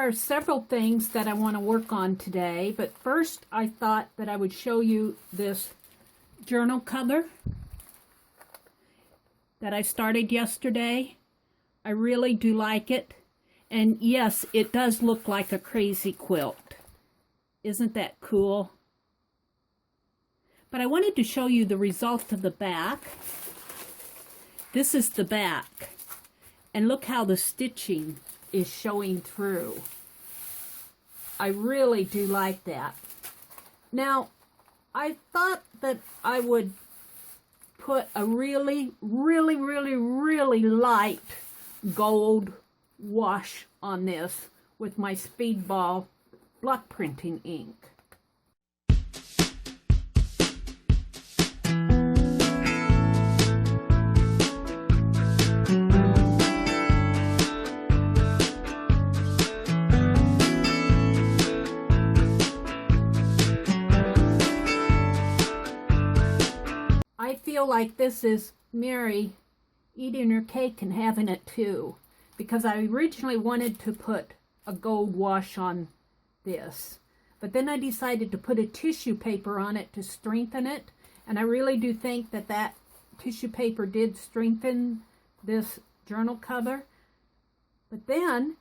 are several things that I want to work on today, but first I thought that I would show you this journal cover that I started yesterday. I really do like it. And yes, it does look like a crazy quilt. Isn't that cool? But I wanted to show you the result of the back. This is the back. And look how the stitching is showing through. I really do like that. Now, I thought that I would put a really light gold wash on this with my Speedball block printing ink. I feel like this is Meri eating her cake and having it too, because I originally wanted to put a gold wash on this, but then I decided to put a tissue paper on it to strengthen it, and I really do think that that tissue paper did strengthen this journal cover. But then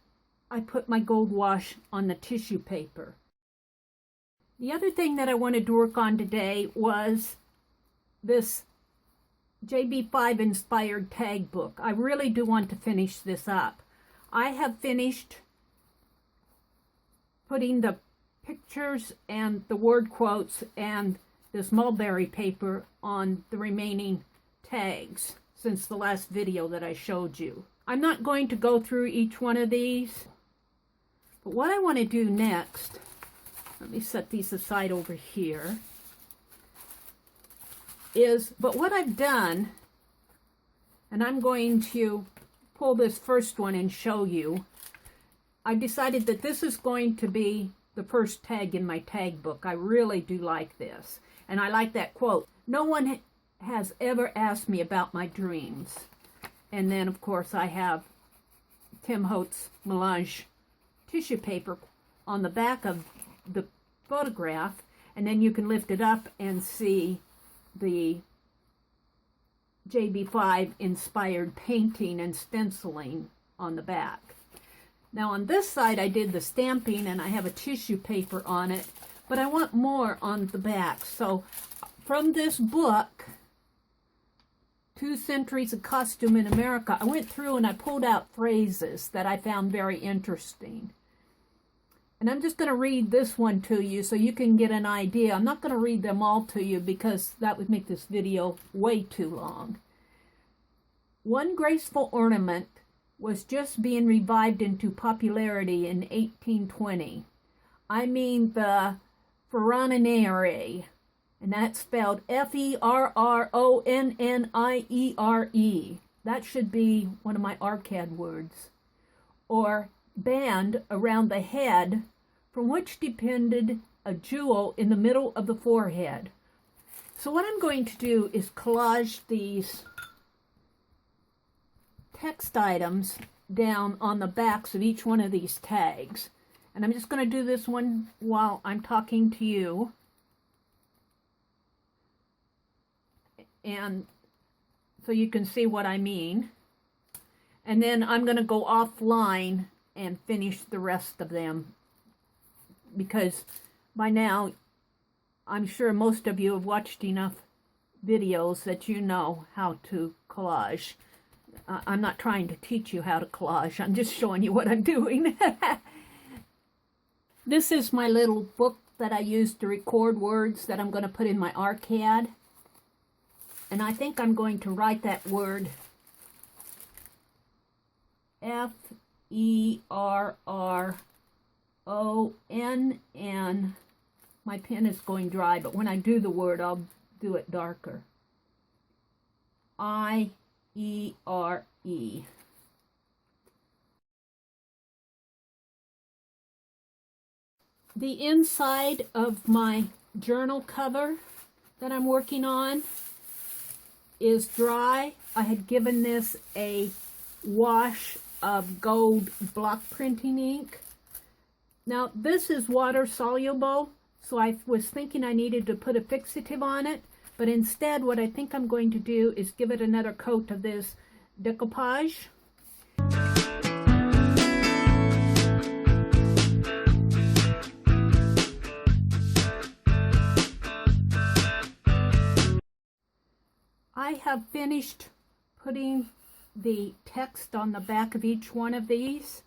I put my gold wash on the tissue paper. The other thing that I wanted to work on today was this JB5 inspired tag book. I really do want to finish this up. I have finished putting the pictures and the word quotes and this mulberry paper on the remaining tags since the last video that I showed you. I'm not going to go through each one of these, but what I want to do next, let me set these aside over here, but what I've done, and I'm going to pull this first one and show you, I decided that this is going to be the first tag in my tag book. I really do like this. And I like that quote, "No one has ever asked me about my dreams." And then, of course, I have Tim Holtz's melange tissue paper on the back of the photograph. And then you can lift it up and see the JB5 inspired painting and stenciling on the back. Now on this side I did the stamping and I have a tissue paper on it, but I want more on the back. So from this book, 2 Centuries of Costume in America, I went through and I pulled out phrases that I found very interesting. And I'm just going to read this one to you so you can get an idea. I'm not going to read them all to you because that would make this video way too long. One graceful ornament was just being revived into popularity in 1820. I mean the Ferronniere, and that's spelled F-E-R-R-O-N-N-I-E-R-E. That should be one of my ARCAD words. Or band around the head, from which depended a jewel in the middle of the forehead. So what I'm going to do is collage these text items down on the backs of each one of these tags. And I'm just going to do this one while I'm talking to you. And so you can see what I mean. And then I'm going to go offline and finish the rest of them, because by now I'm sure most of you have watched enough videos that you know how to collage. I'm not trying to teach you how to collage, I'm just showing you what I'm doing. This is my little book that I use to record words that I'm going to put in my ARCAD, and I think I'm going to write that word F-E-R-R-O-N-N. My pen is going dry, but when I do the word, I'll do it darker. I-E-R-E. The inside of my journal cover that I'm working on is dry. I had given this a wash of gold block printing ink. Now this is water soluble, so I was thinking I needed to put a fixative on it, but instead what I think I'm going to do is give it another coat of this decoupage. I have finished putting the text on the back of each one of these.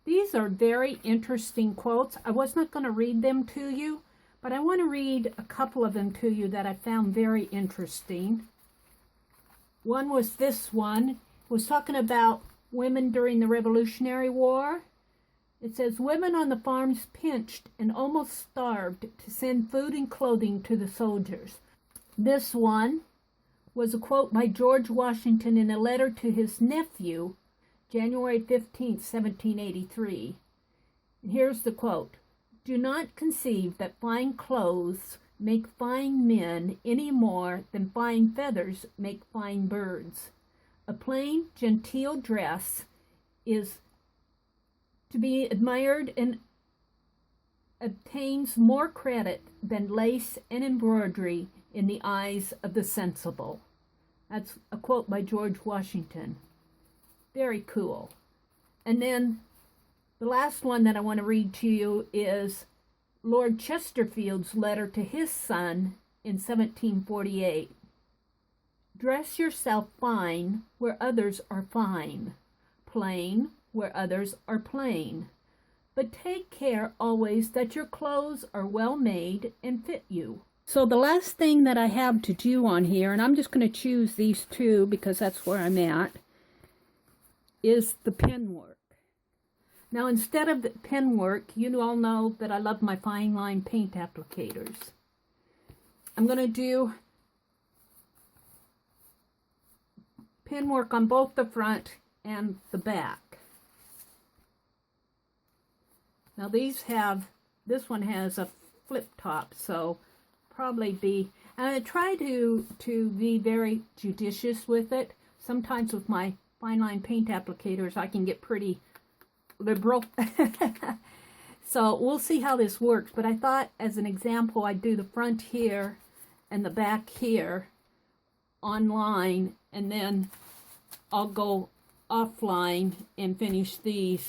These are very interesting quotes. I was not going to read them to you, but I want to read a couple of them to you that I found very interesting. One was this one. It was talking about women during the Revolutionary War. It says, women on the farms pinched and almost starved to send food and clothing to the soldiers. This one was a quote by George Washington in a letter to his nephew, January 15, 1783. And here's the quote. Do not conceive that fine clothes make fine men any more than fine feathers make fine birds. A plain, genteel dress is to be admired and obtains more credit than lace and embroidery in the eyes of the sensible. That's a quote by George Washington. Very cool. And then the last one that I want to read to you is Lord Chesterfield's letter to his son in 1748. Dress yourself fine where others are fine, plain where others are plain. But take care always that your clothes are well made and fit you. So the last thing that I have to do on here, and I'm just going to choose these two because that's where I'm at, is the pen work. Now instead of the pen work, you all know that I love my FineLine Paint Applicators. I'm going to do pen work on both the front and the back. Now this one has a flip top, so probably be, and I try to be very judicious with it. Sometimes with my FineLine Paint Applicators I can get pretty liberal. So we'll see how this works, but I thought as an example I'd do the front here and the back here online, and then I'll go offline and finish these.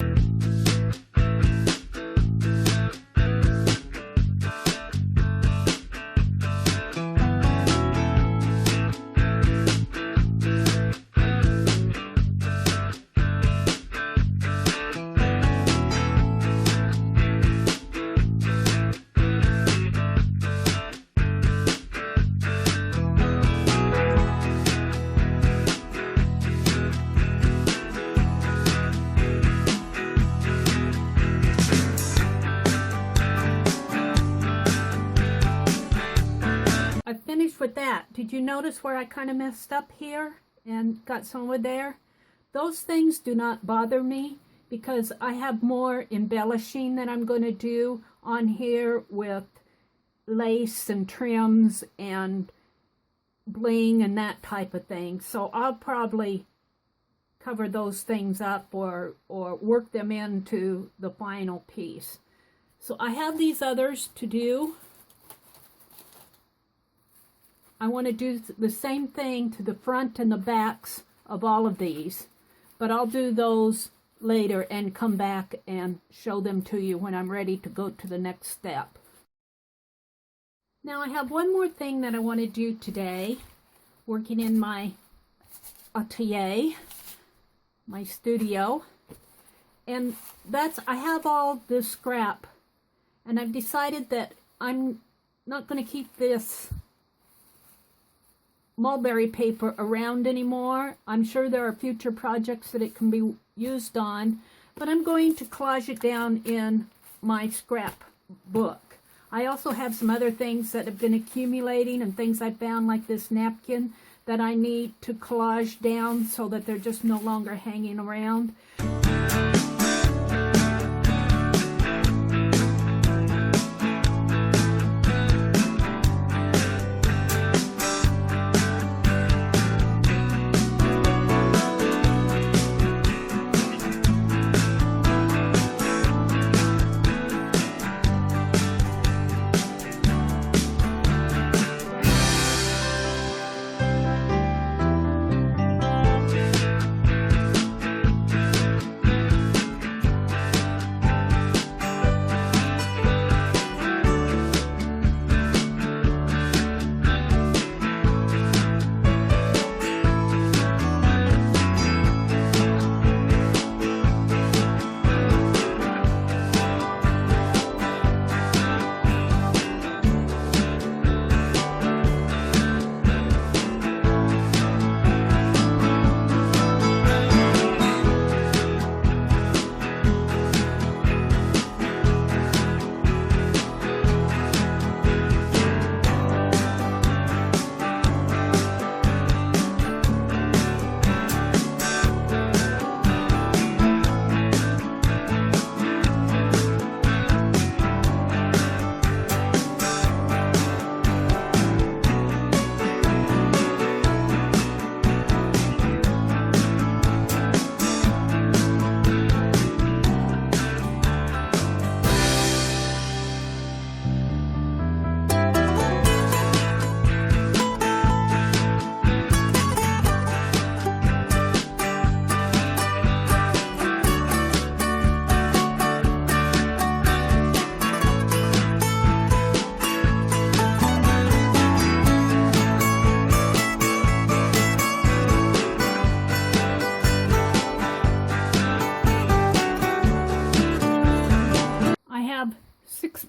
With that, did you notice where I kind of messed up here and got some wood there? Those things do not bother me because I have more embellishing that I'm going to do on here with lace and trims and bling and that type of thing. So I'll probably cover those things up or work them into the final piece. So I have these others to do. I want to do the same thing to the front and the backs of all of these, but I'll do those later and come back and show them to you when I'm ready to go to the next step. Now I have one more thing that I want to do today, working in my atelier, my studio, and that's, I have all this scrap, and I've decided that I'm not going to keep this mulberry paper around anymore. I'm sure there are future projects that it can be used on, but I'm going to collage it down in my scrap book. I also have some other things that have been accumulating and things I found, like this napkin, that I need to collage down so that they're just no longer hanging around.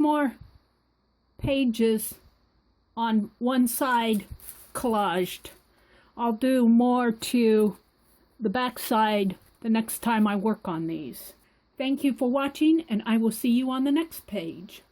more pages on one side collaged. I'll do more to the back side the next time I work on these. Thank you for watching, and I will see you on the next page.